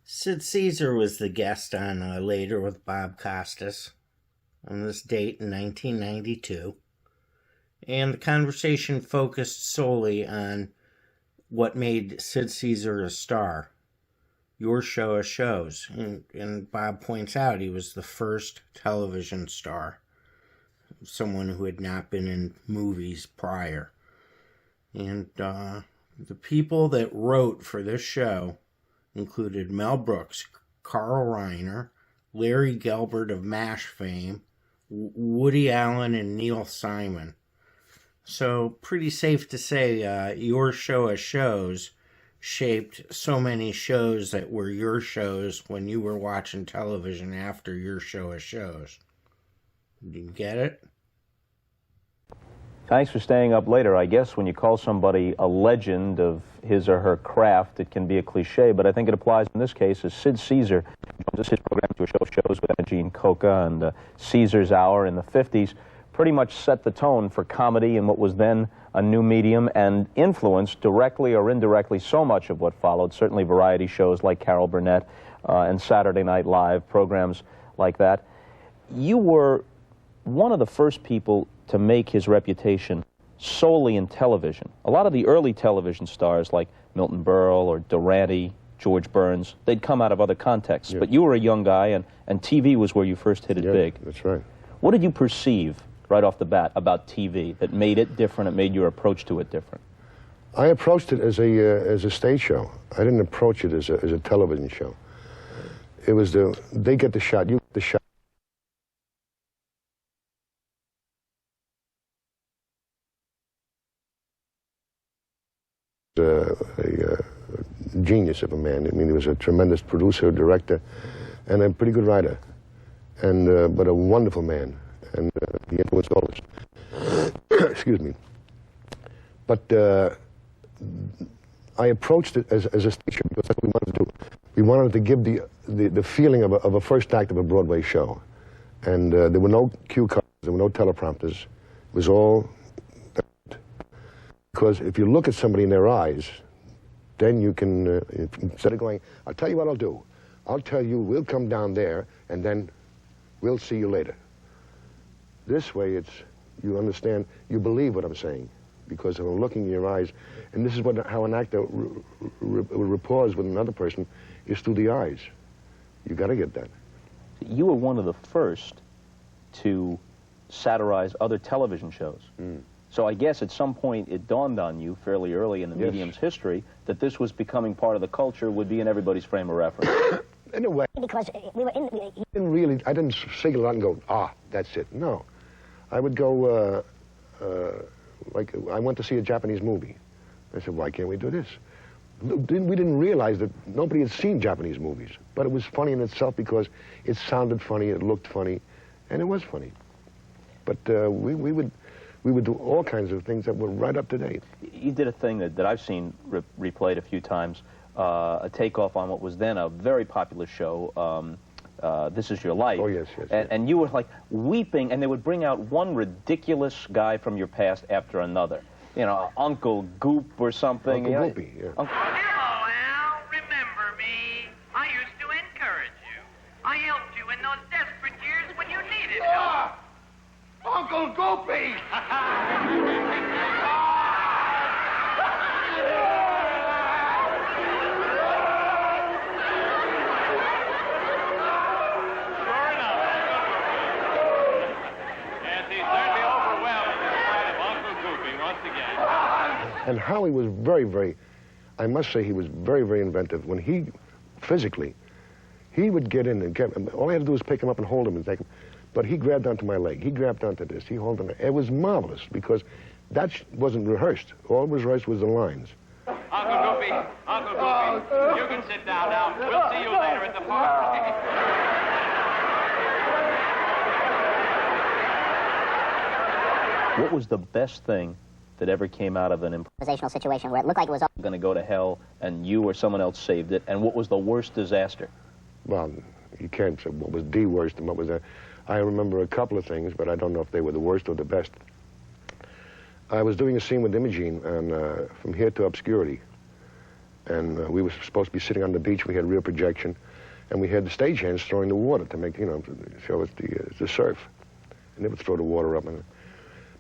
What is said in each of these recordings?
Sid Caesar was the guest on Later with Bob Costas on this date in 1992, and the conversation focused solely on what made Sid Caesar a star, Your Show of Shows, and Bob points out he was the first television star, someone who had not been in movies prior. And the people that wrote for this show included Mel Brooks, Carl Reiner, Larry Gelbart of MASH fame, Woody Allen, and Neil Simon. So pretty safe to say Your Show of Shows shaped so many shows that were your shows when you were watching television after Your Show of Shows. Did you get it? Thanks for staying up later. I guess when you call somebody a legend of his or her craft, it can be a cliche, but I think it applies in this case as Sid Caesar joins us his program to a show of shows with Gene Coca and Caesar's Hour in the 50s, pretty much set the tone for comedy in what was then a new medium and influenced directly or indirectly so much of what followed, certainly variety shows like Carol Burnett and Saturday Night Live, programs like that. You were one of the first people to make his reputation solely in television. A lot of the early television stars like Milton Berle or Durante, George Burns, they'd come out of other contexts. But you were a young guy, and TV was where you first hit it big. That's right. What did you perceive right off the bat about TV that made it different, that made your approach to it different? I approached it as a stage show. I didn't approach it as a television show. It was they get the shot, you get the shot. A genius of a man. I mean, he was a tremendous producer, director, and a pretty good writer, and but a wonderful man, and he influenced all this. Excuse me. But I approached it as a stage show because that's what we wanted to do. We wanted to give the feeling of a first act of a Broadway show, and there were no cue cards, there were no teleprompters. It was all. Because if you look at somebody in their eyes, then you can, instead of going, I'll tell you what I'll do. I'll tell you, we'll come down there, and then we'll see you later. This way, you understand, you believe what I'm saying. Because if I'm looking in your eyes, and this is how an actor rapport with another person, is through the eyes. You got to get that. You were one of the first to satirize other television shows. So I guess at some point it dawned on you fairly early in the medium's history that this was becoming part of the culture, would be in everybody's frame of reference. In a way. Because we were in I didn't single it out and go, that's it. No. I would go, like, I went to see a Japanese movie. I said, why can't we do this? We didn't realize that nobody had seen Japanese movies. But it was funny in itself because it sounded funny, it looked funny, and it was funny. But we would do all kinds of things that were right up to date. You did a thing that I've seen replayed a few times, a takeoff on what was then a very popular show, This Is Your Life. Oh, yes. And you were like weeping, and they would bring out one ridiculous guy from your past after another. You know, Uncle Goop or something. Uncle Goopy, yeah. Hello, Al. Remember me? I used to encourage you. I helped you in those desperate years when you needed help. Uncle Goopy! And Howie was very, I must say he was very inventive. When he, physically, he would get in and all I had to do was pick him up and hold him and take him. But he grabbed onto my leg. He grabbed onto this. He held on. It was marvelous because that wasn't rehearsed. All was rehearsed was the lines. Uncle Goopy, you can sit down now. We'll see you later at the park. What was the best thing that ever came out of an improvisational situation where it looked like it was all going to go to hell and you or someone else saved it? And what was the worst disaster? Well, you can't say what was the worst and what was the... I remember a couple of things, but I don't know if they were the worst or the best. I was doing a scene with Imogene on From Here to Obscurity. And we were supposed to be sitting on the beach. We had rear projection. And we had the stagehands throwing the water to make, to show us the surf. And they would throw the water up. And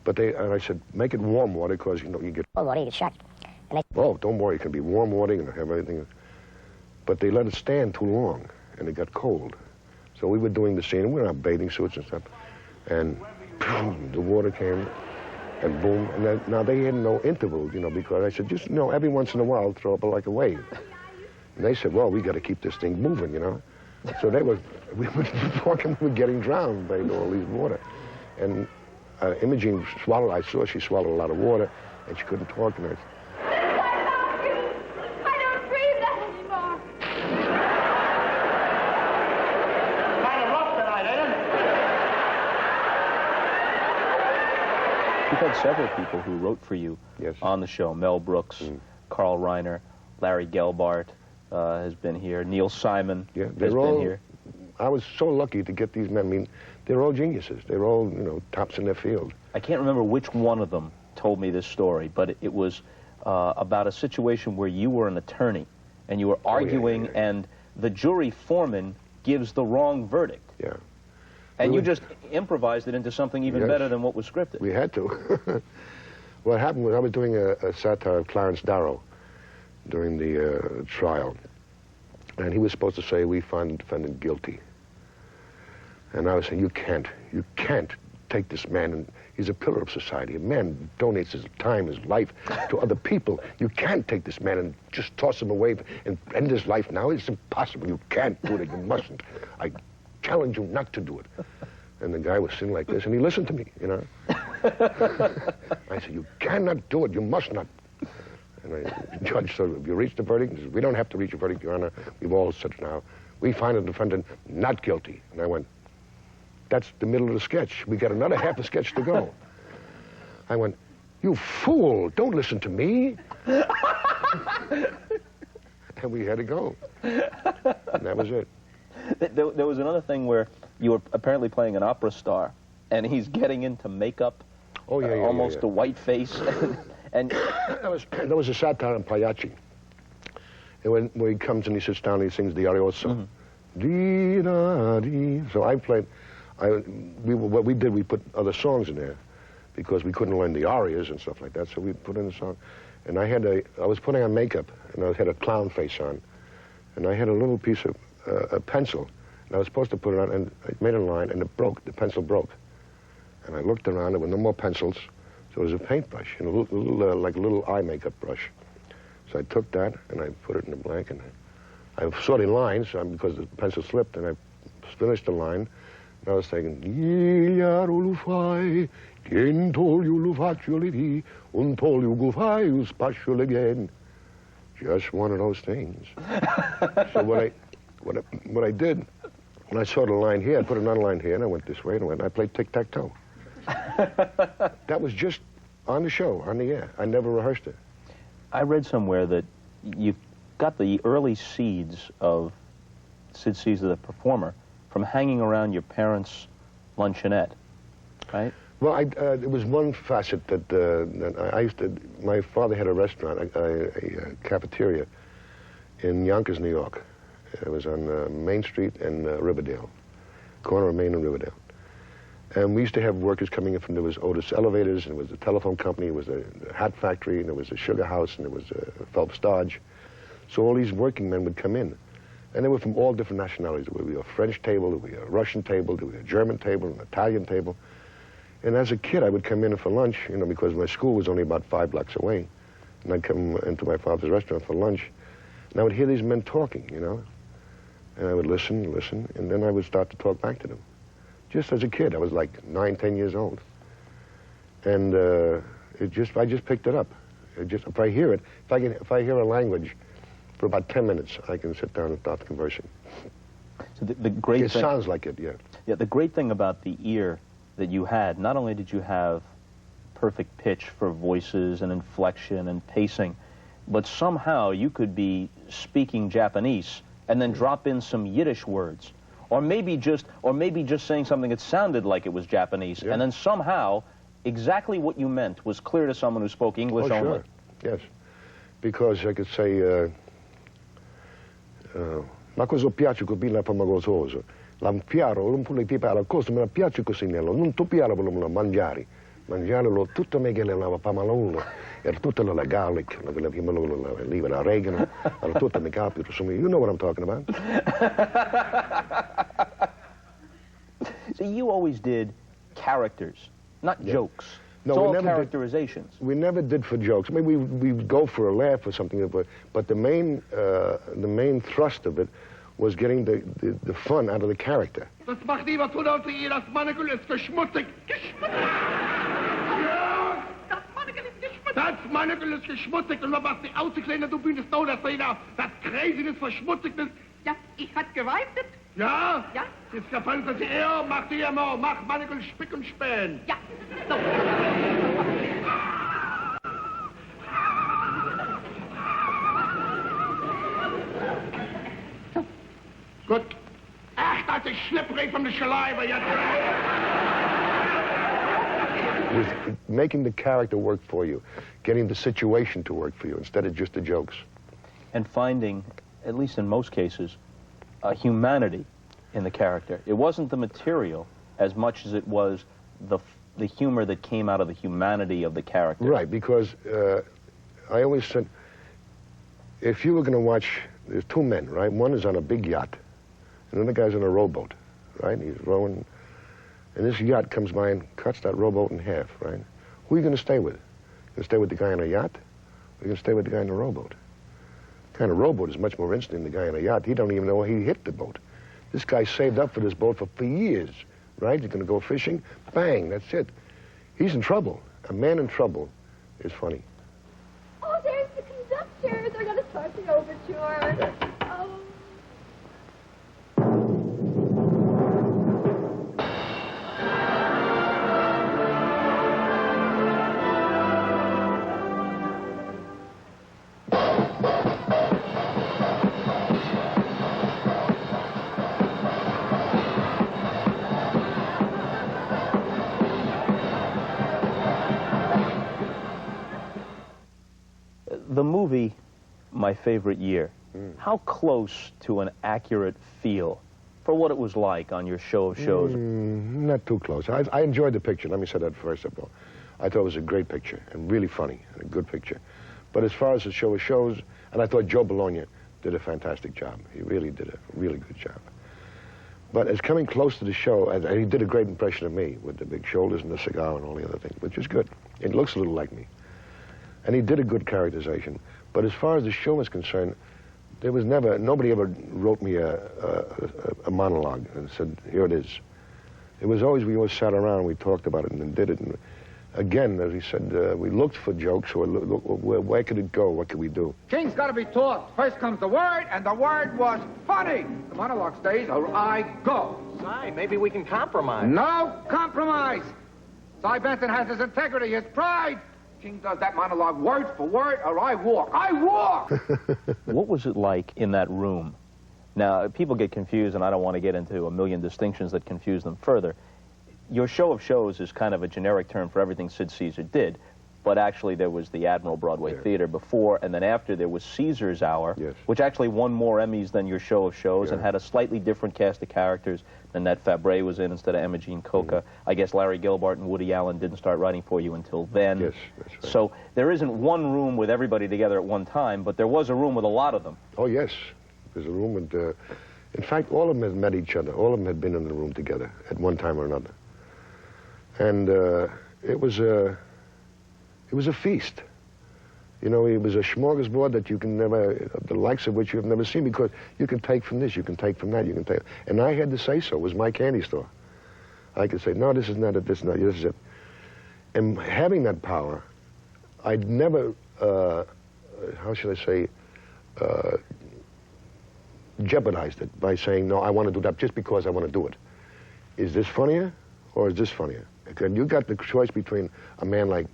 I said, make it warm water, because, you get... Cold water, you get shocked. Oh, don't worry, it can be warm water, and have everything. But they let it stand too long, and it got cold. So we were doing the scene, and we were in our bathing suits and stuff. And boom, the water came, and boom. And then, now they had no intervals, because I said, just, every once in a while, throw up like a wave. And they said, well, we got to keep this thing moving, So we were talking, we were getting drowned by all these water. And Imogene swallowed, I saw she swallowed a lot of water, and she couldn't talk. And I don't breathe that anymore. Kind of rough tonight, ain't it? You've had several people who wrote for you on the show. Mel Brooks, Carl Reiner, Larry Gelbart has been here. Neil Simon has been here. I was so lucky to get these men. I mean, they're all geniuses. They're all, tops in their field. I can't remember which one of them told me this story, but it was about a situation where you were an attorney and you were arguing, and the jury foreman gives the wrong verdict. Yeah. And you just improvised it into something even better than what was scripted. We had to. What happened was I was doing a satire of Clarence Darrow during the trial. And he was supposed to say, we find the defendant guilty. And I was saying, you can't take this man, and he's a pillar of society. A man donates his time, his life to other people. You can't take this man and just toss him away and end his life now. It's impossible. You can't do it. You mustn't. I challenge you not to do it. And the guy was sitting like this, and he listened to me, I said, you cannot do it. You must not. And the judge said, have you reached a verdict? He said, we don't have to reach a verdict, Your Honor. We've all said now. We find the defendant not guilty. And I went, that's the middle of the sketch. We got another half a sketch to go. I went, you fool, don't listen to me. And we had to go. And that was it. There was another thing where you were apparently playing an opera star, and he's getting into makeup, almost a white face. And that was a satire on Pagliacci. And when he comes and he sits down and he sings the Arioso. Dee-da-dee. So I played, what we did, we put other songs in there because we couldn't learn the arias and stuff like that, so we put in a song. And I was putting on makeup, and I had a clown face on, and I had a little piece of a pencil, and I was supposed to put it on, and I made a line, and it broke, the pencil broke. And I looked around, there were no more pencils, so it was a paintbrush, and like a little eye makeup brush. So I took that, and I put it in the blank, and I saw the lines, because the pencil slipped, and I finished the line, and I was thinking, just one of those things. So what I did, when I saw the line here, I put another line here, and I went this way, and I played tic-tac-toe. That was just on the show, on the air. I never rehearsed it. I read somewhere that you got the early seeds of Sid Caesar, the performer, from hanging around your parents' luncheonette, right? Well, it was one facet that I used to. My father had a restaurant, a cafeteria, in Yonkers, New York. It was on Main Street and Riverdale, corner of Main and Riverdale. And we used to have workers coming in from, there was Otis Elevators, and there was a telephone company, there was a hat factory, and there was a sugar house, and there was a Phelps Dodge. So all these working men would come in. And they were from all different nationalities. There would be a French table, there would be a Russian table, there would be a German table, an Italian table. And as a kid, I would come in for lunch, because my school was only about 5 blocks away. And I'd come into my father's restaurant for lunch, and I would hear these men talking, And I would listen, and then I would start to talk back to them. Just as a kid, I was like 9, 10 years old. And I just picked it up. If I hear it, if I hear a language, for about 10 minutes, I can sit down and start conversing. So the great it sounds like it, yeah. Yeah, the great thing about the ear that you had, not only did you have perfect pitch for voices and inflection and pacing, but somehow you could be speaking Japanese and then drop in some Yiddish words, or maybe just saying something that sounded like it was Japanese, and then somehow exactly what you meant was clear to someone who spoke English only. Sure. Yes, because I could say, ma cosa piace così la famagososo? L'ampiaro, non puoi tipo alla cosa, ma piace così nello, non tu piaro per lo mangiare. Mangiarlo tutto meglio la pamalone, era tutto la garlic, la oregano, era tutto mi capito, you know what I'm talking about. So you always did characters, not jokes. No, it's we all never characterizations. We never did for jokes. I mean, we'd go for a laugh or something, but the main thrust of it was getting the fun out of the character. Das macht lieber tun, als ihr das Mannegel ist geschmutzig. Ja, das Mannegel ist geschmutzig. Das Mannegel ist geschmutzig. Und was die auszukleiden, du bist so, dass da das Craziness verschmutzig ist. Ja, ich hat geweitet. Ja? Ja. Jetzt gefällt es dir, mach dir mal, mach Mannegel Spick und Spähen. Ja, so. Gut. Ach, das ist slippery from the saliva. It was making the character work for you, getting the situation to work for you instead of just the jokes. And finding, at least in most cases, a humanity in the character. It wasn't the material as much as it was the humor that came out of the humanity of the character. Right, because I always said, if you were going to watch, there's two men, right? One is on a big yacht, and the other guy's on a rowboat, right? He's rowing, and this yacht comes by and cuts that rowboat in half, right? Who are you going to stay with? You going to stay with the guy on a yacht, or you going to stay with the guy on the rowboat? The guy on a rowboat is much more interesting than the guy on a yacht. He don't even know he hit the boat. This guy saved up for this boat for years, right? He's going to go fishing, bang, that's it. He's in trouble. A man in trouble is funny. Oh, there's the conductor. They're going to start the overture. Oh. The movie, My Favorite Year, how close to an accurate feel for what it was like on your show of shows? Not too close. I enjoyed the picture. Let me say that first of all. I thought it was a great picture and really funny and a good picture. But as far as the show of shows, and I thought Joe Bologna did a fantastic job. He really did a really good job. But as coming close to the show, and he did a great impression of me with the big shoulders and the cigar and all the other things, which is good. It looks a little like me. And he did a good characterization. But as far as the show is concerned, there was never, nobody ever wrote me a monologue and said, here it is. It was always, we always sat around and we talked about it and then did it. And again, as he said, we looked for jokes, or where could it go, what could we do? King's got to be taught. First comes the word, and the word was funny. The monologue stays, or I go. Si, maybe we can compromise. No compromise. Si Benson has his integrity, his pride. King does that monologue word for word, or I walk. I walk! What was it like in that room? Now, people get confused, and I don't want to get into a million distinctions that confuse them further. Your show of shows is kind of a generic term for everything Sid Caesar did, but actually there was the Admiral Broadway Theater before, and then after there was Caesar's Hour, which actually won more Emmys than your show of shows and had a slightly different cast of characters than that Fabre was in instead of Emma Jean Coca. I guess Larry Gilbart and Woody Allen didn't start writing for you until then. Yes, that's right. So there isn't one room with everybody together at one time, but there was a room with a lot of them. Oh, yes. There's a room with, in fact, all of them had met each other. All of them had been in the room together at one time or another. And it was a feast. You know, it was a smorgasbord that you can never, the likes of which you have never seen, because you can take from this, you can take from that, you can take. And I had to say so. It was my candy store. I could say, no, this is not it, this is not it, this is it. And having that power, I'd never, how should I say, jeopardized it by saying, no, I want to do that just because I want to do it. Is this funnier or is this funnier? And you got the choice between a man like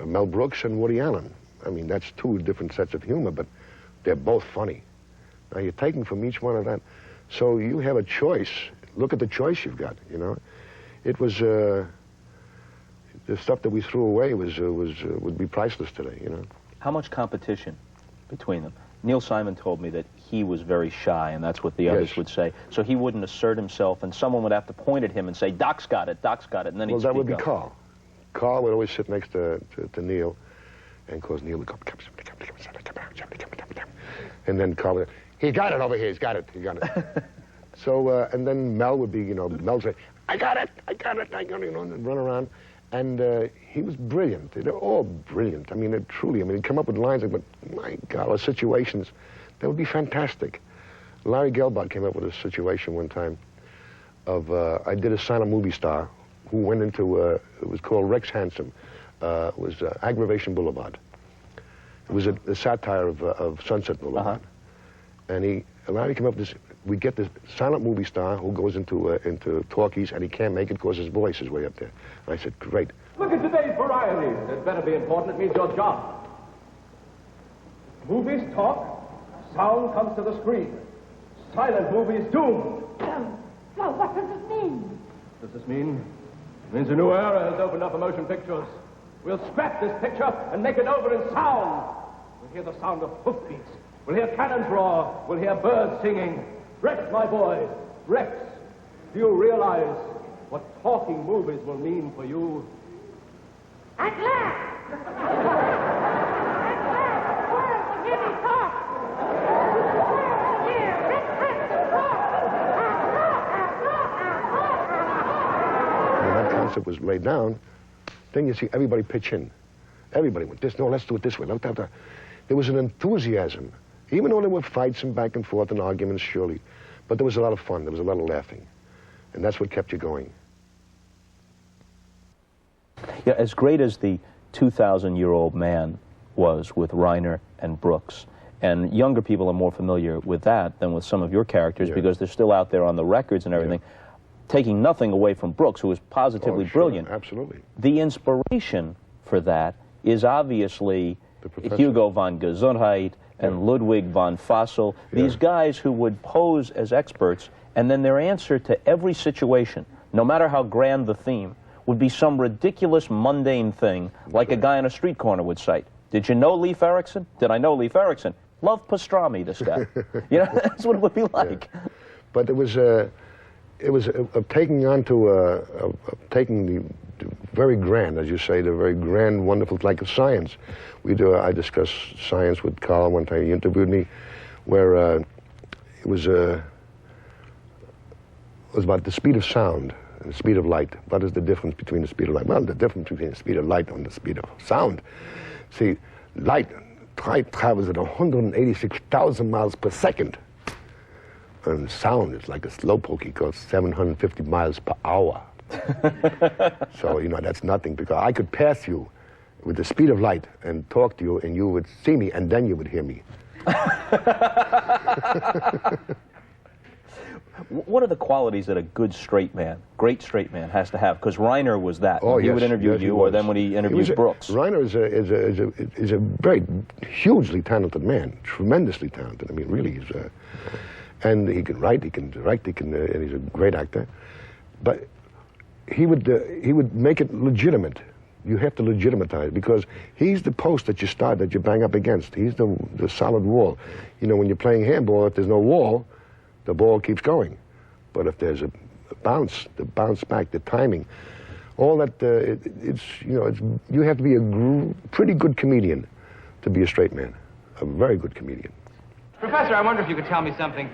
Mel Brooks and Woody Allen. I mean, that's two different sets of humor, but they're both funny. Now, you're taking from each one of that. So you have a choice. Look at the choice you've got, you know. It was, the stuff that we threw away would be priceless today, you know. How much competition between them? Neil Simon told me that he was very shy, and that's what the others would say. So he wouldn't assert himself, and someone would have to point at him and say, Doc's got it, and then he'd Well, that would be up. Carl. Carl would always sit next to Neil, and of course Neil would come, and then Carl would, he got it over here, he got it. So, and then Mel would be, you know, Mel would say, I got it, you know, and run around. And he was brilliant. They're all brilliant. I mean, truly, I mean, he'd come up with lines like, but my God, or situations that would be fantastic. Larry Gelbart came up with a situation one time of, I did a silent movie star who went into, it was called Rex Handsome. It was Aggravation Boulevard. It was a satire of Sunset Boulevard. And Larry came up with this, we get this silent movie star who goes into talkies and he can't make it because his voice is way up there. And I said, great. Look at today's variety. It better be important. It means your job. Movies talk, sound comes to the screen. Silent movies doomed. Well, what does this mean? What does this mean? It means a new era has opened up for motion pictures. We'll scrap this picture and make it over in sound. We'll hear the sound of hoofbeats. We'll hear cannons roar. We'll hear birds singing. Rex, my boy, Rex, do you realize what talking movies will mean for you? At last! At last, the world will hear me talk! The world will hear Rex Hansen talk! When that concept was laid down, then you see everybody pitch in. Everybody went, this, no, let's do it this way. There was an enthusiasm. Even though there were fights and back and forth and arguments, surely. But there was a lot of fun. There was a lot of laughing. And that's what kept you going. Yeah, as great as the 2,000-year-old man was with Reiner and Brooks, and younger people are more familiar with that than with some of your characters because they're still out there on the records and everything, taking nothing away from Brooks, who was positively brilliant. Absolutely. The inspiration for that is obviously Hugo von Gesundheit and Ludwig von Fassel, these guys who would pose as experts, and then their answer to every situation, no matter how grand the theme, would be some ridiculous, mundane thing, like a guy on a street corner would cite. Did you know Leif Erikson? Did I know Leif Erikson? Love pastrami, this guy. You know, that's what it would be like. Yeah. But it was taking on to, taking the very grand, as you say, the very grand, wonderful, like science. I discussed science with Carl one time. He interviewed me, where it was about the speed of sound and the speed of light. What is the difference between the speed of light? Well, the difference between the speed of light and the speed of sound. See, light travels at 186,000 miles per second. And sound is like a slowpoke. It goes 750 miles per hour. So, you know, that's nothing, because I could pass you with the speed of light and talk to you, and you would see me, and then you would hear me. What are the qualities that a good straight man, great straight man, has to have? Because Reiner was that. Oh, he would interview you, or then when he interviewed Brooks. Reiner is a very hugely talented man, tremendously talented. I mean, really, he's and he can write, he can direct, and he's a great actor. But he would make it legitimate. You have to legitimatize, because he's the post that you bang up against. He's the solid wall. You know, when you're playing handball, if there's no wall, the ball keeps going. But if there's a bounce, the bounce back, the timing, all that, you have to be a pretty good comedian to be a straight man, a very good comedian. Professor, I wonder if you could tell me something.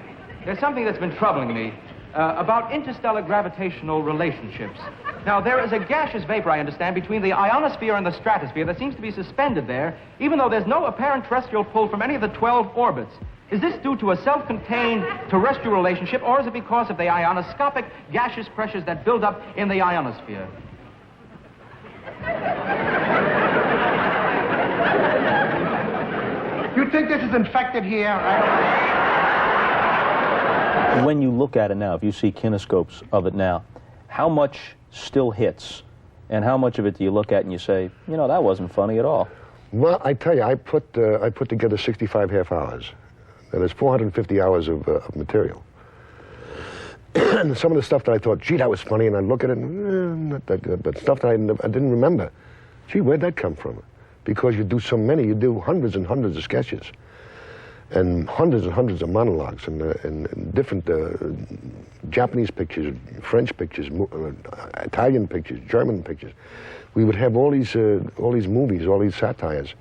There's something that's been troubling me about interstellar gravitational relationships. Now, there is a gaseous vapor, I understand, between the ionosphere and the stratosphere that seems to be suspended there, even though there's no apparent terrestrial pull from any of the 12 orbits. Is this due to a self-contained terrestrial relationship, or is it because of the ionoscopic gaseous pressures that build up in the ionosphere? You think this is infected here? When you look at it now, if you see kinescopes of it now, how much still hits, and how much of it do you look at and you say, you know, that wasn't funny at all? Well, I tell you, I put together 65 half hours. And there's 450 hours of material. And some of the stuff that I thought, gee, that was funny, and I look at it, and not that good. But stuff that I didn't remember, gee, where'd that come from? Because you do so many, you do hundreds and hundreds of sketches. and hundreds of monologues, and different Japanese pictures, French pictures, Italian pictures, German pictures. We would have all these movies, all these satires,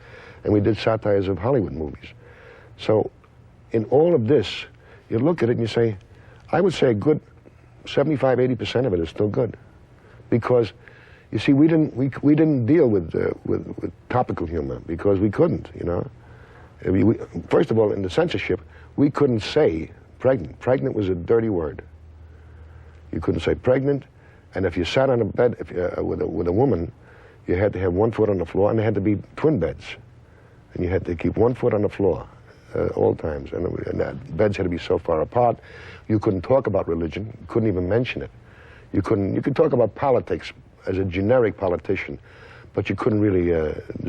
and we did satires of Hollywood movies. So in all of this, you look at it and you say, I would say a good 75–80% of it is still good, because you see, we didn't deal with topical humor because we couldn't, you know. First of all, in the censorship, we couldn't say pregnant. Pregnant was a dirty word. You couldn't say pregnant, and if you sat on a bed with a woman, you had to have one foot on the floor, and they had to be twin beds, and you had to keep one foot on the floor all times, and beds had to be so far apart. You couldn't talk about religion. You couldn't even mention it. You could talk about politics as a generic politician, but you couldn't really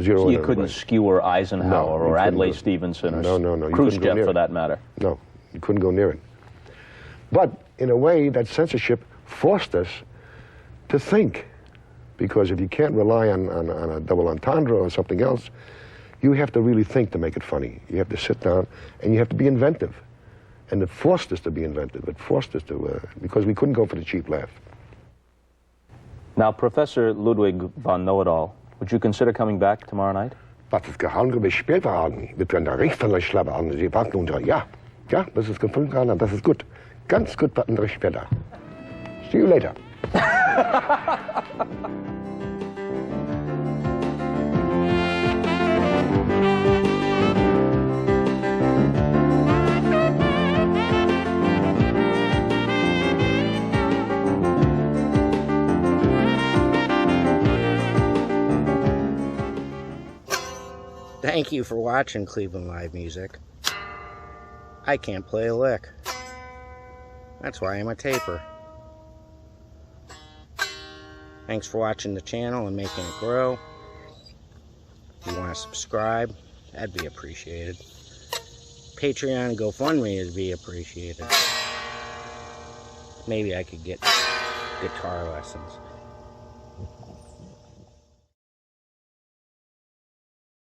zero so in. You couldn't skewer Eisenhower or Adlai Stevenson or Khrushchev, for that matter. No, you couldn't go near it. But in a way, that censorship forced us to think, because if you can't rely on a double entendre or something else, you have to really think to make it funny. You have to sit down and you have to be inventive. And it forced us to be inventive. It forced us to, because we couldn't go for the cheap laugh. Now, Professor Ludwig von Know-It-All, would you consider coming back tomorrow night? Was ist gehandelt bis später haben? Wir können da recht von euch schlappen. Sie warten unter, ja, das ist gefunden worden, das ist gut. Ganz gut, warten wir später. See you later. Thank you for watching Cleveland Live Music. I can't play a lick. That's why I'm a taper. Thanks for watching the channel and making it grow. If you want to subscribe, that'd be appreciated. Patreon and GoFundMe would be appreciated. Maybe I could get guitar lessons.